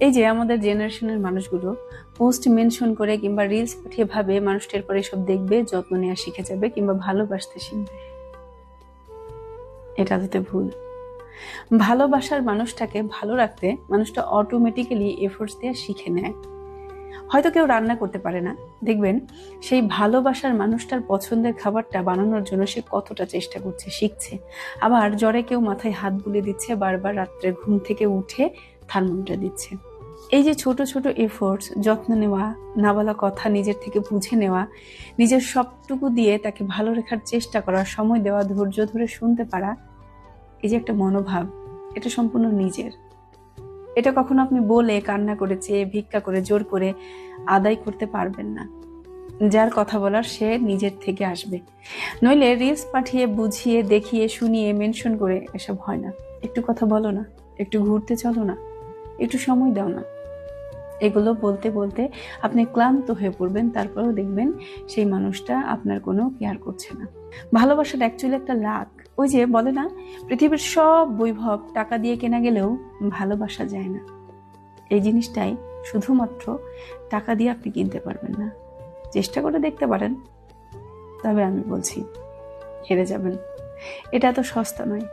এই যে আমাদের জেনারেশনের মানুষগুলো পোস্ট মেনশন করে কিংবা রিলস পাঠিয়ে ভাবে মানুষটার পরে সব দেখবে, যত্ন নেওয়া শিখে যাবে কিংবা ভালোবাসতে শিখবে। এটা হতে ভুল। ভালোবাসার মানুষটাকে ভালো রাখতে মানুষটা অটোমেটিক্যালি এফোর্টস দিয়ে শিখে নেয়। হয়তো কেউ রান্না করতে পারে না, দেখবেন সেই ভালোবাসার মানুষটার পছন্দের খাবারটা বানানোর জন্য সে কতটা চেষ্টা করছে, শিখছে। আবার জ্বরে কেউ মাথায় হাত বুলিয়ে দিচ্ছে, বারবার রাত্রে ঘুম থেকে উঠে থার্মোমিটার দিচ্ছে। এই যে ছোট ছোট এফোর্টস, যত্ন নেওয়া, না বলা কথা নিজের থেকে বুঝে নেওয়া, নিজের সবটুকু দিয়ে তাকে ভালো রাখার চেষ্টা করা, সময় দেওয়া, ধৈর্য ধরে শুনতে পারা, এই যে একটা মনোভাব, এটা সম্পূর্ণ নিজের। এটা কখনো আপনি বলে, কান্না করে, চেয়ে, ভিক্ষা করে, জোর করে আদায় করতে পারবেন না। যার কথা বলার সে নিজের থেকে আসবে। নইলে রিলস পাঠিয়ে, বুঝিয়ে, দেখিয়ে, শুনিয়ে, মেনশন করে এসব হয় না। একটু কথা বলো না, একটু ঘুরতে চলো না, একটু সময় দাও না। এগুলো বলতে বলতে আপনি ক্লান্ত হয়ে পড়বেন, তারপরেও দেখবেন সেই মানুষটা আপনার কোনো কেয়ার করছে না। ভালোবাসাটা অ্যাকচুয়ালি একটা লাক। ওই যে বলে না, পৃথিবীর সব বৈভব টাকা দিয়ে কেনা গেলেও ভালোবাসা যায় না। এই জিনিসটাই শুধুমাত্র টাকা দিয়ে আপনি কিনতে পারবেন না। চেষ্টা করে দেখতে পারেন, তবে আমি বলছি হেরে যাবেন। এটা এত সস্তা নয়।